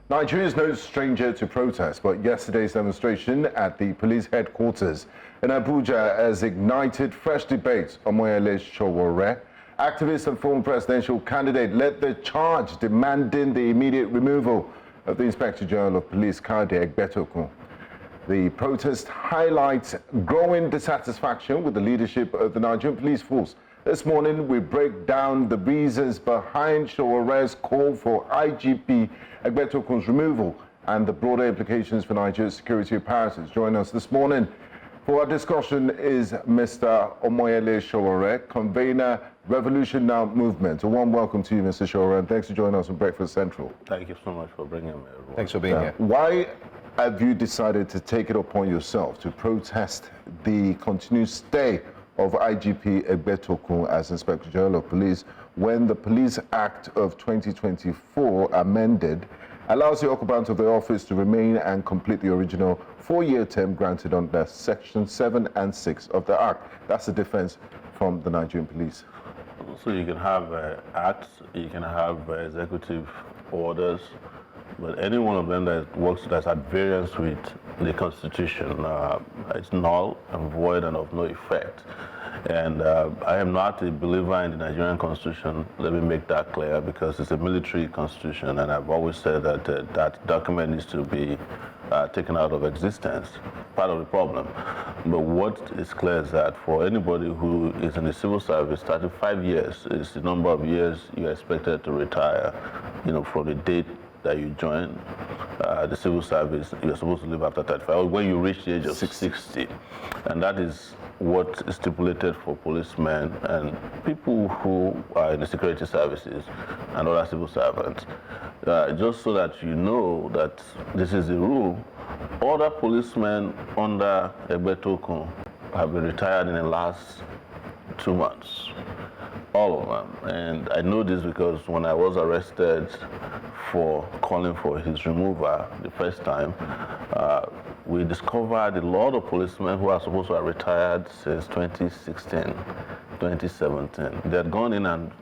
Nigeria is no stranger to protest, but yesterday's demonstration at the police headquarters in Abuja has ignited fresh debates. Omoyele Sowore, activist and former presidential candidate, led the charge demanding the immediate removal of the Inspector General of Police, Kayode Egbetokun. The protest highlights growing dissatisfaction with the leadership of the Nigerian Police Force. This morning, we break down the reasons behind Sowore's call for IGP Egbetokun's removal and the broader implications for Nigeria's security apparatus. Joining us this morning for our discussion is Mr. Omoyele Sowore, Convener, Revolution Now Movement. A warm welcome to you, Mr. Sowore, and thanks for joining us on Breakfast Central. Thank you so much for bringing me. Everyone. Thanks for being here. Why have you decided to take it upon yourself to protest the continued stay of IGP Egbetokun as Inspector General of Police when the Police Act of 2024 amended allows the occupant of the office to remain and complete the original 4-year term granted under Section 7 and 6 of the Act? That's the defense from the Nigerian police. So you can have acts, you can have executive orders, but any one of them that works that's at variance with the Constitution, it's null and void and of no effect. And I am not a believer in the Nigerian Constitution. Let me make that clear, because it's a military constitution, and I've always said that that document needs to be taken out of existence, part of the problem. But what is clear is that for anybody who is in the civil service, 35 years is the number of years you're expected to retire, from the date that you join the civil service. You're supposed to live after 35, when you reach the age of 60. And that is what is stipulated for policemen and people who are in the security services and other civil servants. Just so that you know that this is the rule, other policemen under Egbetokun have been retired in the last 2 months. All of them. And I know this because when I was arrested for calling for his removal the first time, we discovered a lot of policemen who are supposed to have retired since 2016, 2017. They had gone in and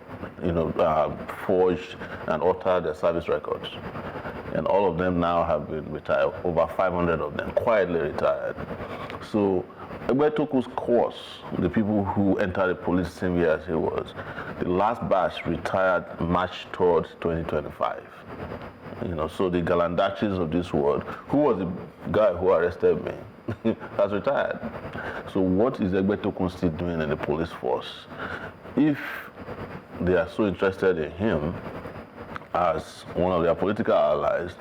forged and altered their service records. And all of them now have been retired, over 500 of them, quietly retired. So Egbetokun's course, the people who entered the police same year as he was, the last batch retired March 3rd, 2025. So the Galandachis of this world, who was the guy who arrested me, has retired. So what is Egbetokun still doing in the police force? If they are so interested in him as one of their political allies,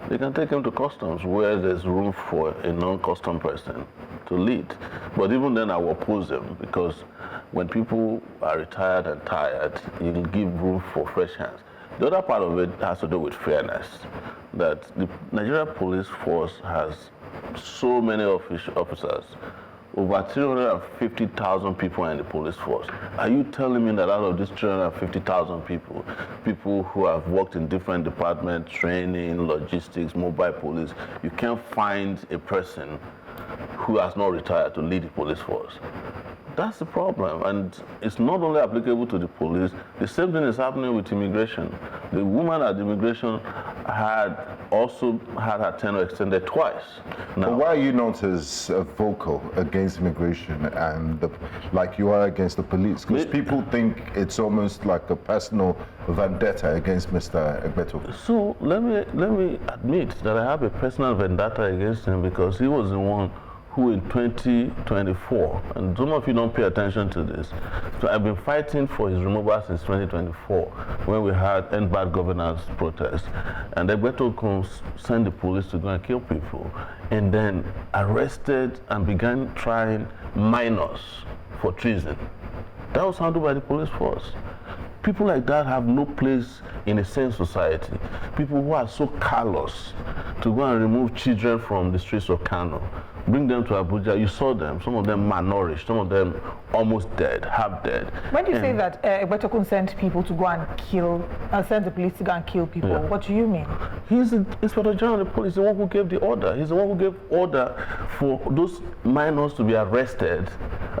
they can take him to customs where there's room for a non-custom person to lead. But even then I will oppose them, because when people are retired and tired, you can give room for fresh hands. The other part of it has to do with fairness, that the Nigerian Police Force has so many officers. Over 350,000 people are in the police force. Are you telling me that out of these 350,000 people who have worked in different departments, training, logistics, mobile police, you can't find a person who has not retired to lead the police force? That's the problem, and it's not only applicable to the police. The same thing is happening with immigration. The woman at immigration had also had her tenure extended twice. Now, but why are you not as vocal against immigration and like you are against the police? Because people think it's almost like a personal vendetta against Mr. Egbetokun. So let me admit that I have a personal vendetta against him, because he was the one who in 2024, and some of you don't pay attention to this, so I've been fighting for his removal since 2024, when we had End Bad Governance protests, and Egbetokun sent the police to go and kill people, and then arrested and began trying minors for treason. That was handled by the police force. People like that have no place in a sane society. People who are so callous to go and remove children from the streets of Kano, bring them to Abuja. You saw them, some of them malnourished, some of them almost dead, half dead. When you say that Egbetokun sent people to go and kill, sent the police to go and kill people, what do you mean? He's the Inspector General of the Police, the one who gave the order. He's the one who gave order for those minors to be arrested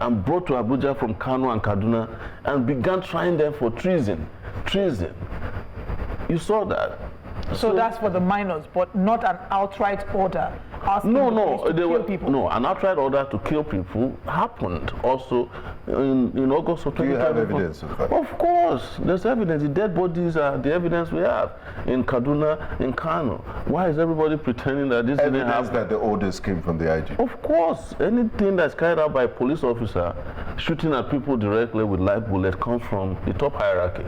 and brought to Abuja from Kano and Kaduna and began trying them for treason. You saw that. So that's for the minors, but not an outright order asking the police to kill people. No, an outright order to kill people happened also in August of 2020. Do you have evidence of that? Of course, there's evidence. The dead bodies are the evidence we have in Kaduna, in Kano. Why is everybody pretending that this didn't Evidence happen? that the orders came from the IG. Of course, anything that's carried out by a police officer shooting at people directly with live bullets comes from the top hierarchy.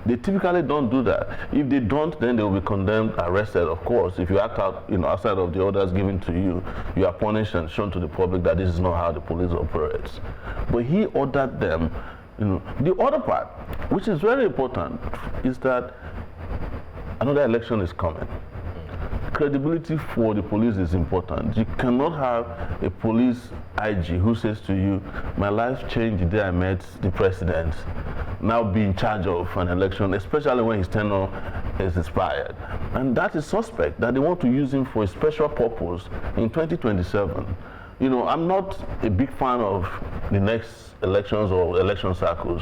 They typically don't do that. If they don't, then they will be condemned, arrested, of course. If you act out, outside of the orders given to you, you are punished and shown to the public that this is not how the police operates. But he ordered them, The other part, which is very important, is that another election is coming. Credibility for the police is important. You cannot have a police IG who says to you, my life changed the day I met the president, now be in charge of an election, especially when his tenure is expired. And that is suspect, that they want to use him for a special purpose in 2027. I'm not a big fan of the next elections or election cycles,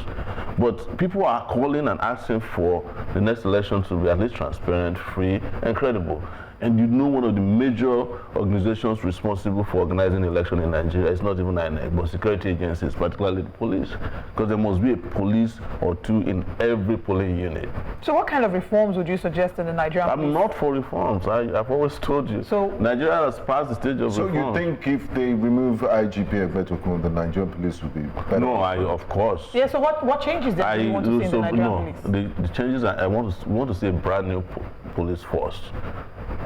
but people are calling and asking for the next election to be at least transparent, free, and credible. And one of the major organizations responsible for organizing the election in Nigeria is not even INEC, but security agencies, particularly the police, because there must be a police or two in every polling unit. So what kind of reforms would you suggest in the Nigerian police? I'm not for reforms. I've always told you. So Nigeria has passed the stage of reform. So you think if they remove IGP Egbetokun, the Nigerian police will be better? No, of course. Yeah, so what changes then do you want to see in the Nigerian police? The changes, I want to see a brand new police force.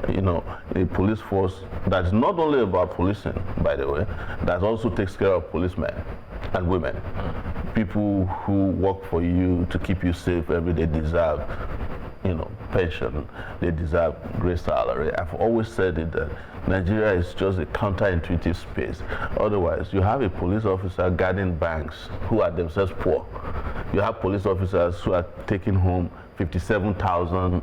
A police force that's not only about policing, by the way, that also takes care of policemen and women. People who work for you to keep you safe every day deserve, pension. They deserve great salary. I've always said it that Nigeria is just a counterintuitive space. Otherwise, you have a police officer guarding banks who are themselves poor. You have police officers who are taking home 57,000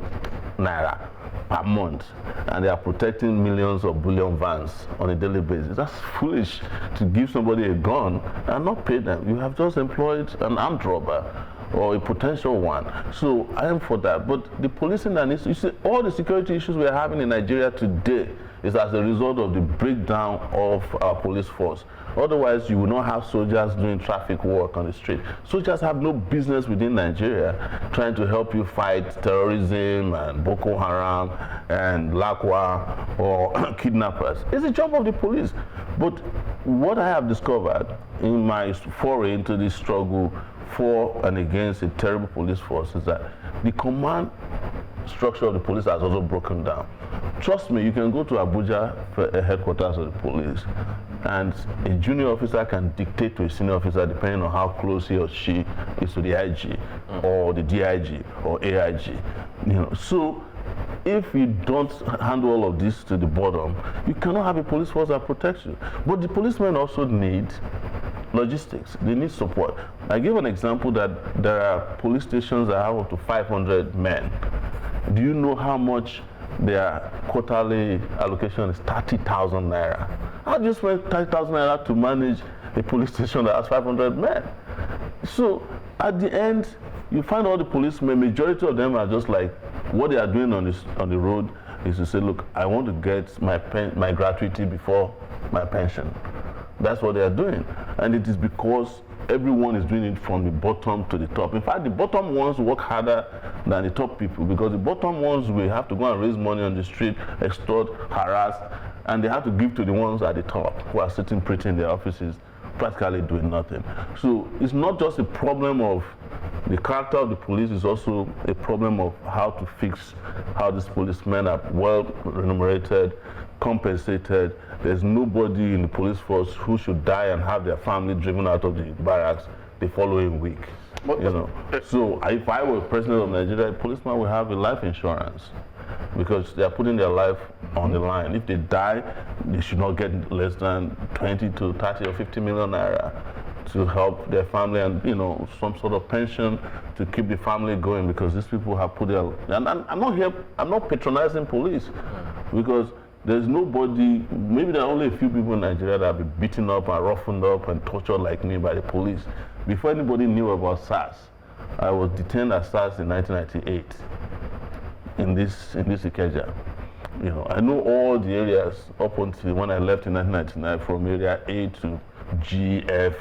naira per month, and they are protecting millions of bullion vans on a daily basis. That's foolish to give somebody a gun and not pay them. You have just employed an armed robber or a potential one. So I am for that. But the policing that needs, you see, all the security issues we are having in Nigeria today is as a result of the breakdown of our police force. Otherwise, you will not have soldiers doing traffic work on the street. Soldiers have no business within Nigeria trying to help you fight terrorism and Boko Haram and Lakwa or kidnappers. It's the job of the police. But what I have discovered in my foray into this struggle for and against a terrible police force is that the command structure of the police has also broken down. Trust me, you can go to Abuja, headquarters of the police, and a junior officer can dictate to a senior officer depending on how close he or she is to the IG or the DIG or AIG. So if you don't handle all of this to the bottom, you cannot have a police force that protects you. But the policemen also need logistics. They need support. I give an example that there are police stations that have up to 500 men. Do you know how much their quarterly allocation is? 30,000 naira. How do you spend 30,000 naira to manage a police station that has 500 men? So at the end, you find all the policemen, majority of them are just like, what they are doing on the road is to say, look, I want to get my gratuity before my pension. That's what they are doing. And it is because everyone is doing it from the bottom to the top. In fact, the bottom ones work harder than the top people, because the bottom ones will have to go and raise money on the street, extort, harass, and they have to give to the ones at the top who are sitting pretty in their offices, practically doing nothing. So it's not just a problem of the character of the police, it's also a problem of how to fix how these policemen are well remunerated, compensated. There's nobody in the police force who should die and have their family driven out of the barracks the following week. So if I were president of Nigeria, a policeman would have a life insurance, because they are putting their life on the line. If they die, they should not get less than 20 to 30 or 50 million naira to help their family, and some sort of pension to keep the family going, because these people have put their, and I'm not patronizing police, because there's nobody, maybe there are only a few people in Nigeria that have been beaten up and roughened up and tortured like me by the police. Before anybody knew about SARS, I was detained at SARS in 1998. in this Ikeja. You know, I know all the areas up until when I left in 1999, from area A to G, F,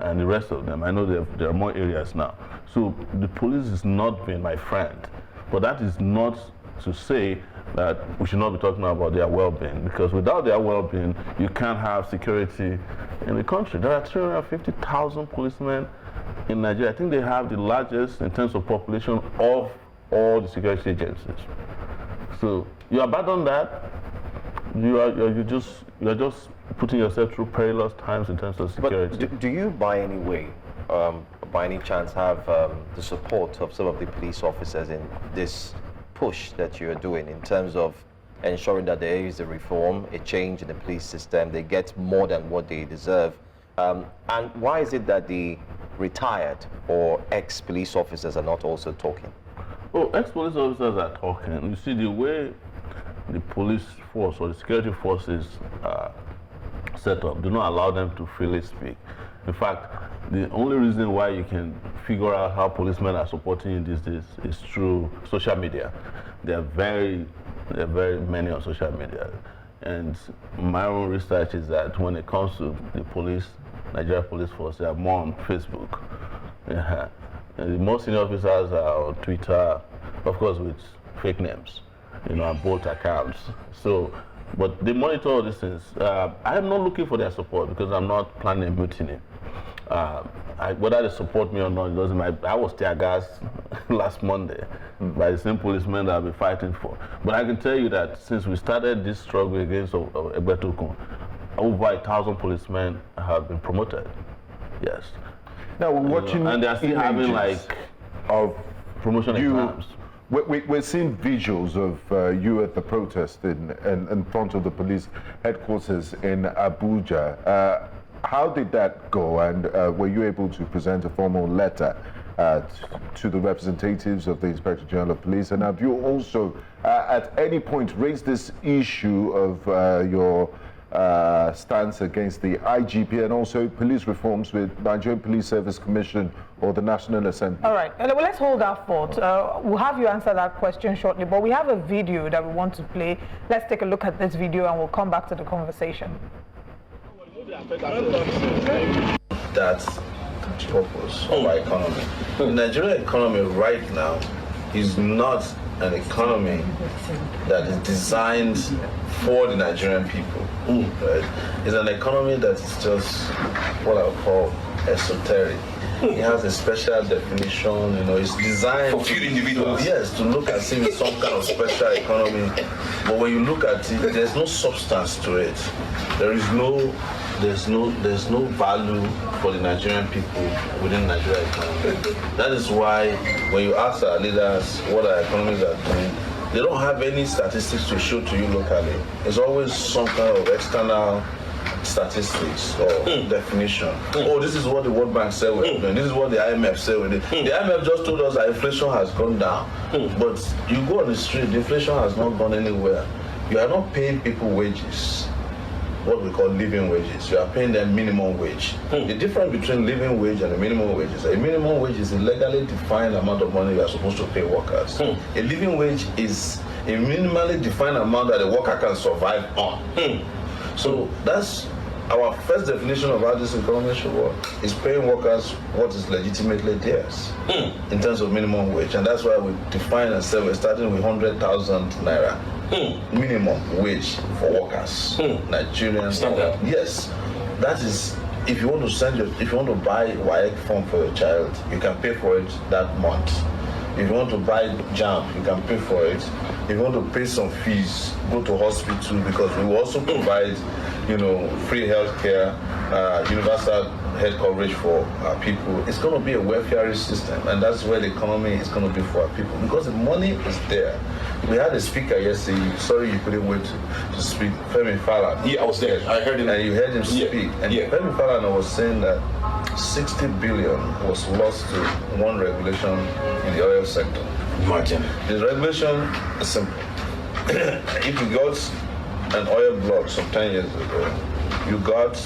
and the rest of them. I know there are more areas now. So the police has not been my friend. But that is not to say that we should not be talking about their well-being, because without their well-being, you can't have security in the country. There are 350,000 policemen in Nigeria. I think they have the largest in terms of population of all the security agencies. So you abandon that, you're just putting yourself through perilous times in terms of security. But do you by any way, by any chance, have the support of some of the police officers in this push that you're doing in terms of ensuring that there is a reform, a change in the police system, they get more than what they deserve? And why is it that the retired or ex-police officers are not also talking? Oh, ex-police officers are talking. You see, the way the police force or the security forces set up do not allow them to freely speak. In fact, the only reason why you can figure out how policemen are supporting you these days is through social media. There are very many on social media. And my own research is that when it comes to the police, Nigerian Police Force, they are more on Facebook. Yeah. And the most senior officers are on Twitter, of course with fake names, on both accounts. So, but they monitor all these things. I am not looking for their support because I'm not planning a mutiny. Whether they support me or not, it doesn't matter. I was tear gassed last Monday by the same policemen that I've been fighting for. But I can tell you that since we started this struggle against Egbetokun, over 1,000 policemen have been promoted. Yes. Now we're watching, and they're still having of promotion exams. We're seeing visuals of you at the protest in front of the police headquarters in Abuja. How did that go, and were you able to present a formal letter to the representatives of the Inspector General of Police? And have you also, at any point, raised this issue of your stance against the IGP and also police reforms with Nigerian Police Service Commission or the National Assembly? All right, well, let's hold our thought. We'll have you answer that question shortly, but we have a video that we want to play. Let's take a look at this video and we'll come back to the conversation. That's the purpose of our economy. The Nigerian economy right now is not an economy that is designed for the Nigerian people. Right? It's an economy that is just what I would call esoteric. It has a special definition, it's designed for few individuals. Yes, to look as if it's some kind of special economy. But when you look at it, there's no substance to it. There's no value for the Nigerian people within the Nigerian economy. That is why when you ask our leaders what our economies are doing, they don't have any statistics to show to you locally. It's always some kind of external statistics or definition. Oh, this is what the World Bank said we're doing. This is what the IMF said we're doing. The IMF just told us that inflation has gone down. But you go on the street, the inflation has not gone anywhere. You are not paying people wages, what we call living wages. You are paying them minimum wage. The difference between living wage and a minimum wage is a minimum wage is a legally defined amount of money you are supposed to pay workers. A living wage is a minimally defined amount that a worker can survive on. So that's our first definition of how this economy should work, is paying workers what is legitimately theirs in terms of minimum wage. And that's why we define and say we're starting with 100,000 naira minimum wage for workers. Nigerian standard. Yes. That is, if you want to buy WAEC form for your child, you can pay for it that month. If you want to buy jam, you can pay for it. If you want to pay some fees, go to hospital, because we will also provide, free health care, universal health coverage for our people. It's going to be a welfare system, and that's where the economy is going to be for our people, because the money is there. We had a speaker yesterday, sorry you couldn't wait to speak, Femi Falana. Yeah, I was there, I heard him. And you heard him speak. And Femi Falana was saying that 60 billion was lost to one regulation in the oil sector. Martin. The regulation is simple. If you got an oil block some 10 years ago, you got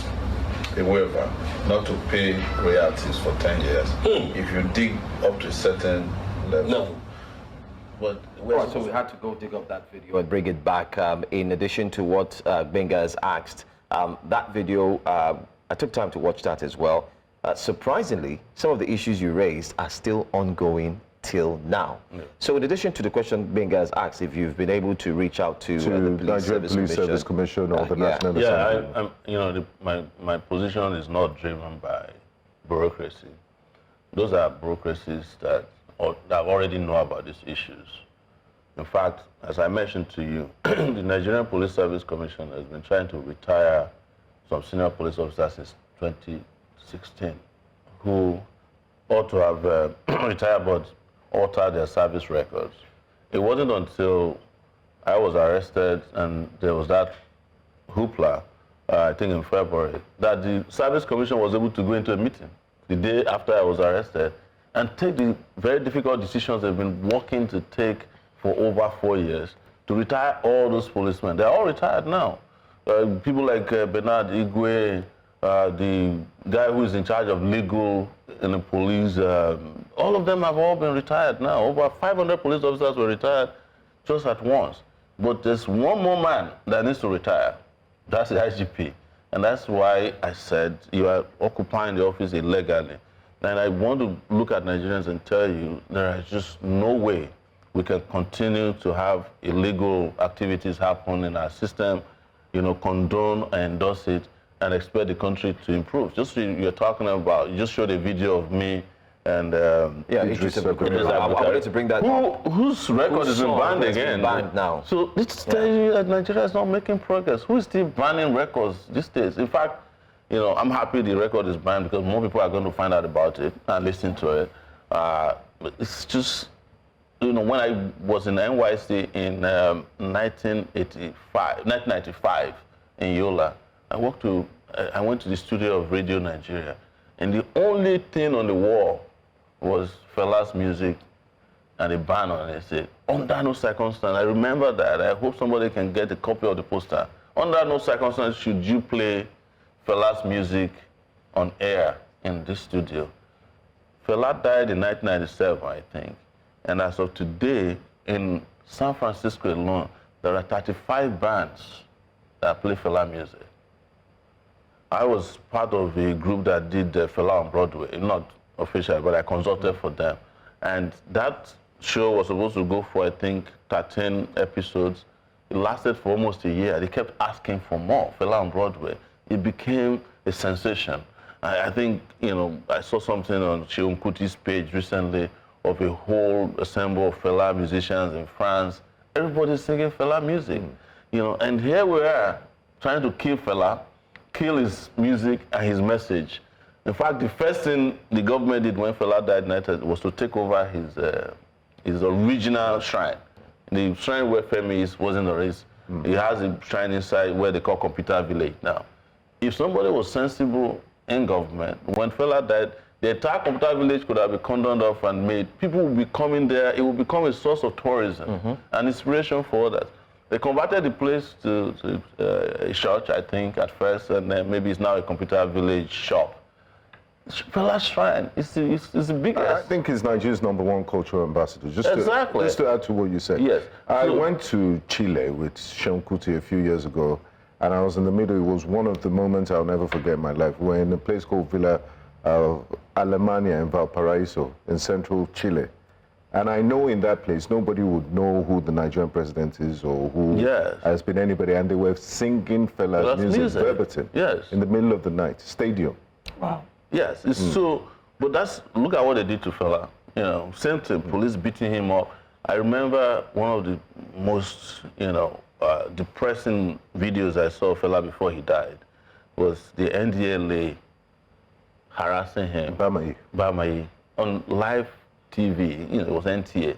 a waiver not to pay royalties for 10 years if you dig up to a certain level. But So we had to go dig up that video and bring it back. In addition to what Benga has asked, that video, I took time to watch that as well. Surprisingly, some of the issues you raised are still ongoing till now. Yeah. So in addition to the question Benga has asked, if you've been able to reach out to the Nigerian Police Service Commission or the National Assembly. Yeah, my position is not driven by bureaucracy. Those are bureaucracies that already know about these issues. In fact, as I mentioned to you, the Nigerian Police Service Commission has been trying to retire some senior police officers since 2016 who ought to have retired but altered their service records. It wasn't until I was arrested and there was that hoopla, I think in February, that the Service Commission was able to go into a meeting the day after I was arrested and take the very difficult decisions they've been working to take for over 4 years to retire all those policemen. They're all retired now. People like Bernard Igwe, the guy who is in charge of legal in the police, all of them have all been retired now. Over 500 police officers were retired just at once. But there's one more man that needs to retire. That's the IGP. And that's why I said you are occupying the office illegally. And I want to look at Nigerians and tell you there is just no way we can continue to have illegal activities happen in our system, condone and endorse it, and expect the country to improve. Just you're talking about, you just showed a video of me and Idris Egbetokun. I wanted to bring that up. Whose record has been banned again? Banned now. So this tells you that Nigeria is not making progress. Who is still banning records these days? In fact, I'm happy the record is banned because more people are going to find out about it and listen to it. It's just, when I was in NYC in 1995 in Yola, I went to the studio of Radio Nigeria, and the only thing on the wall was Fela's music and a ban on it. It said, under no circumstance, I remember that. I hope somebody can get a copy of the poster. Under no circumstance should you play Fela's music on air in this studio. Fela died in 1997, I think. And as of today, in San Francisco alone, there are 35 bands that play Fela music. I was part of a group that did Fela on Broadway, not official, but I consulted for them. And that show was supposed to go for, I think, 13 episodes. It lasted for almost a year. They kept asking for more, Fela on Broadway. It became a sensation. I think, I saw something on Seun Kuti's page recently of a whole assemble of Fela musicians in France. Everybody's singing Fela music, and here we are trying to kill Fela, kill his music and his message. In fact, the first thing the government did when Fela died was to take over his original shrine. The shrine where Femi wasn't a race. He has a shrine inside where they call Computer Village now. If somebody was sensible in government, when Fela died, the entire Computer Village could have been cordoned off and made. People would be coming there. It would become a source of tourism and inspiration for others. They converted the place to a church, I think, at first, and then maybe it's now a Computer Village shop. Fela's shrine is the biggest. I think he's Nigeria's #1 cultural ambassador. Just to add to what you said. Yes. I went to Chile with Seun Kuti a few years ago, and I was in the middle. It was one of the moments I'll never forget in my life. We're in a place called Villa Alemania in Valparaiso in central Chile. And I know in that place, nobody would know who the Nigerian president is or who has been anybody. And they were singing Fela's music verbatim in the middle of the night, stadium. Wow. Yes, it's so, but look at what they did to Fela. Same thing, police beating him up. I remember one of the most, depressing videos I saw of Fela before he died was the NDLA harassing him. Bamayi. On live TV, it was NTA.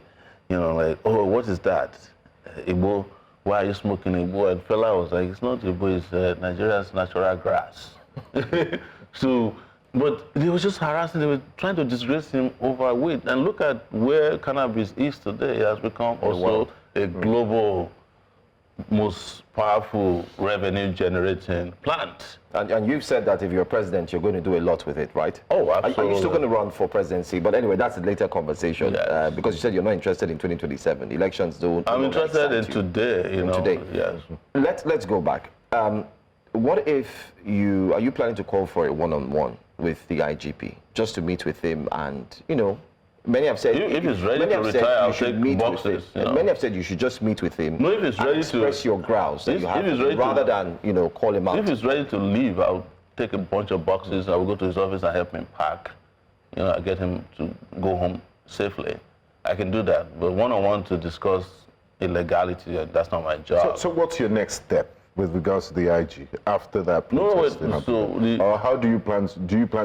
Like, oh, what is that? Igbo, why are you smoking Igbo? And Fela was like, it's not Igbo, it's Nigeria's natural grass. But they were just harassing, they were trying to disgrace him over weight. And look at where cannabis is today. It has become also a global most powerful revenue-generating plant. And you've said that if you're president, you're going to do a lot with it, right? Oh, Are you absolutely. still going to run for presidency? But anyway, that's a later conversation. Yes. Because you said you're not interested in 2027. Elections don't. I'm interested in excite you. today, you know. Today. Yes. Let's go back. What if are you planning to call for a one-on-one with the IGP just to meet with him and, you know, many have said If he's ready many to have said retire, you I'll should take meet with boxes, him. you know. Many have said you should just meet with him. No, if he's and ready express to your grouse that if you have he's ready to- rather than, you know, call him out. If he's ready to leave, I'll take a bunch of boxes. I will go to his office and help him pack. You know, I get him to go home safely. I can do that. But one-on-one to discuss illegality, that's not my job. So what's your next step with regards to the IG after that No, protest? wait, in so Abuja? the- Or how do you plan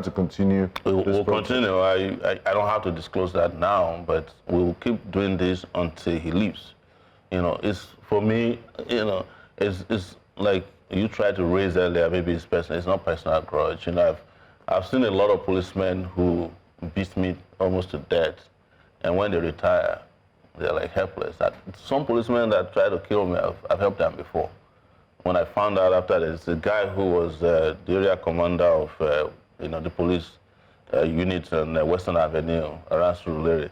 to continue We'll this protest? continue. I don't have to disclose that now, but we'll keep doing this until he leaves. You know, it's for me, you know, it's like you tried to raise earlier, maybe it's personal, it's not personal grudge. You know, I've seen a lot of policemen who beat me almost to death, and when they retire, they're like helpless. Some policemen that try to kill me, I've helped them before. When I found out after this, the guy who was the area commander of you know, the police unit on Western Avenue around Surulere,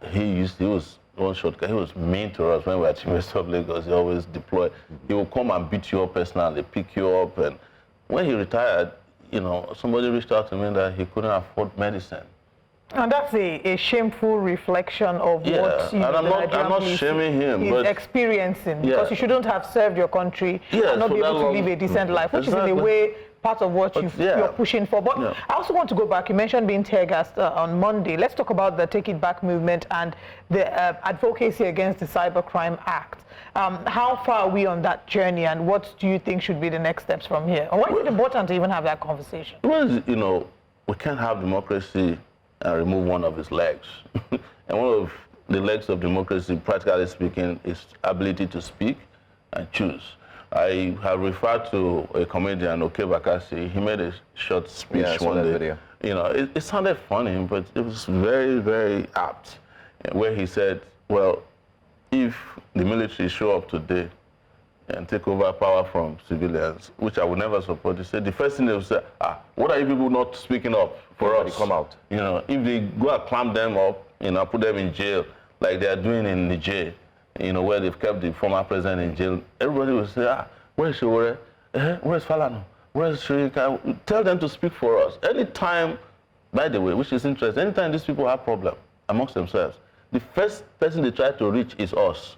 he was one short guy. He was mean to us when we were at University of Lagos. He always deployed. He would come and beat you up personally, pick you up. And when he retired, you know, somebody reached out to me that he couldn't afford medicine. And that's a shameful reflection of Yeah, what and I'm the not Nigerian police shaming him, is but- experiencing, Yeah. because you shouldn't have served your country Yes, and not for be that able to long- live a decent life, which is in a Exactly. way part of what yeah. you're pushing for. But Yeah. I also want to go back. You mentioned being tear gassed on Monday. Let's talk about the Take It Back movement and the advocacy against the Cybercrime Act. How far are we on that journey, and what do you think should be the next steps from here? And why is it important to even have that conversation? Well, you know, we can't have democracy and remove one of its legs. And one of the legs of democracy, practically speaking, is ability to speak and choose. I have referred to a comedian, Oke Bakassi. He made a short speech Yeah, I saw one that day. video. You know, it sounded funny, but it was very, very apt, where he said, well, if the military show up today and take over power from civilians, which I would never support, he said the first thing they will say, what are you people not speaking up for Everybody us? come out. You know, if they go and clamp them up, you know, put them in jail, like they are doing in Niger, you know, where they've kept the former president in jail, everybody will say, where's Sowore? Where's Falano? Where's Shrika? Tell them to speak for us. Anytime, by the way, which is interesting, anytime these people have problems amongst themselves, the first person they try to reach is us.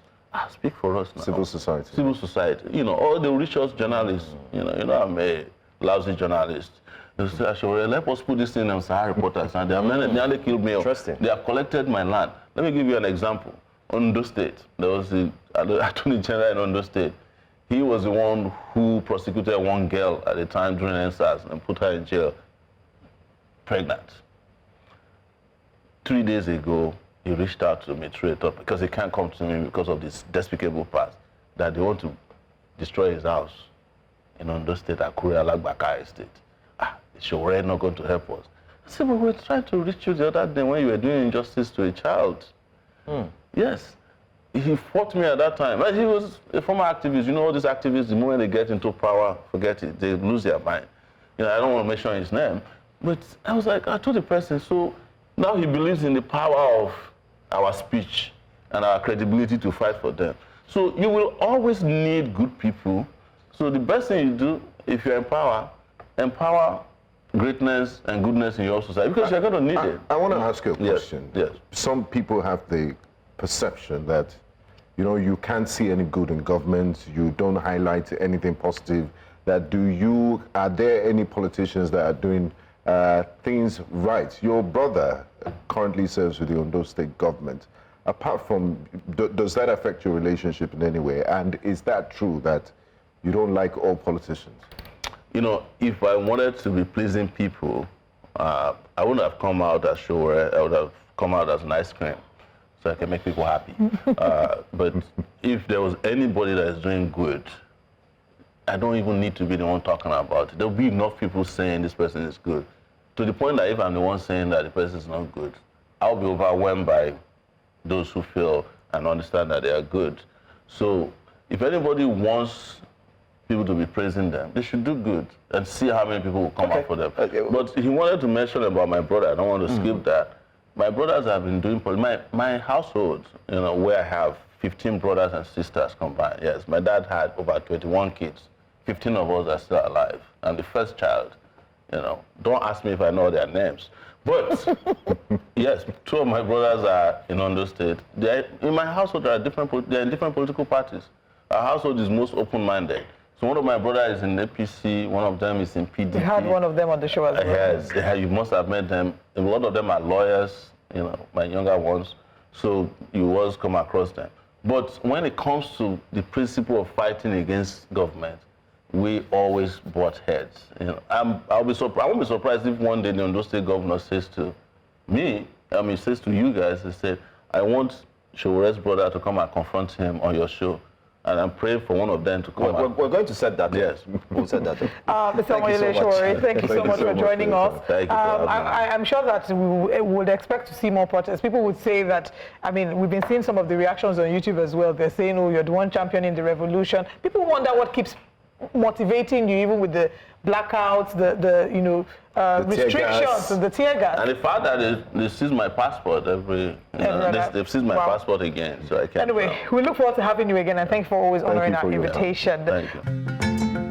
Speak for us now. Civil society. Civil society. You know, or they reach us journalists. You know, I'm a lousy journalist. They say, Sowore, let us put this thing on Sahara reporters, and they have nearly killed me. Interesting. They have collected my land. Let me give you an example. Ondo State, there was the Attorney General in Ondo State. He was the one who prosecuted one girl at the time during NSAS and put her in jail, pregnant. 3 days ago, he reached out to me through a top because he can't come to me because of this despicable past, that they want to destroy his house in Ondo State, Akure Alagbaka Estate. Is Sowore not going to help us? I said, but we're trying to reach you the other day when you were doing injustice to a child. Yes. He fought me at that time. But he was a former activist. You know, all these activists, the moment they get into power, forget it, they lose their mind. You know, I don't want to mention his name, but I was like, I told the person, so now he believes in the power of our speech and our credibility to fight for them. So you will always need good people. So the best thing you do, if you're in power, empower greatness and goodness in your society, because you're going to need it. I want to ask you a question. Yes. Some people have the perception that, you know, you can't see any good in government, you don't highlight anything positive. Are there any politicians that are doing things right? Your brother currently serves with the Ondo State government. Apart from, does that affect your relationship in any way? And is that true that you don't like all politicians? You know, if I wanted to be pleasing people, I wouldn't have come out as Sowore. I would have come out as an ice cream, so I can make people happy. But if there was anybody that is doing good, I don't even need to be the one talking about it. There'll be enough people saying this person is good, to the point that if I'm the one saying that the person is not good, I'll be overwhelmed by those who feel and understand that they are good. So if anybody wants people to be praising them, they should do good and see how many people will come out for them. But he wanted to mention about my brother. I don't want to skip that. My brothers have been doing my household, you know, where I have 15 brothers and sisters combined. Yes, my dad had over 21 kids. 15 of us are still alive. And the first child, you know, don't ask me if I know their names. But yes, 2 of my brothers are in Ondo State. In my household, they're in different political parties. Our household is most open-minded. So one of my brothers is in APC, one of them is in PDP. You had one of them on the show as well. Yes, you must have met them. A lot of them are lawyers, you know, my younger ones. So you always come across them. But when it comes to the principle of fighting against government, we always butt heads. You know, I won't be surprised if one day the Ondo State governor says to me, says to you guys, he said, I want Sowore's brother to come and confront him on your show. And I'm praying for one of them to come. We're going to set that. Yes, we'll set that. Mr. Omoyele Sowore, thank you so much for joining us. Thank you. I'm sure that we would expect to see more protests. People would say that, we've been seeing some of the reactions on YouTube as well. They're saying, oh, you're the one championing the revolution. People wonder what keeps motivating you, even with the blackouts, the restrictions, and the tear gas. And the fact that they seize my passport they've seized my passport again, so I can't. Anyway, we look forward to having you again, and thank you for always honoring our you invitation. Thank you.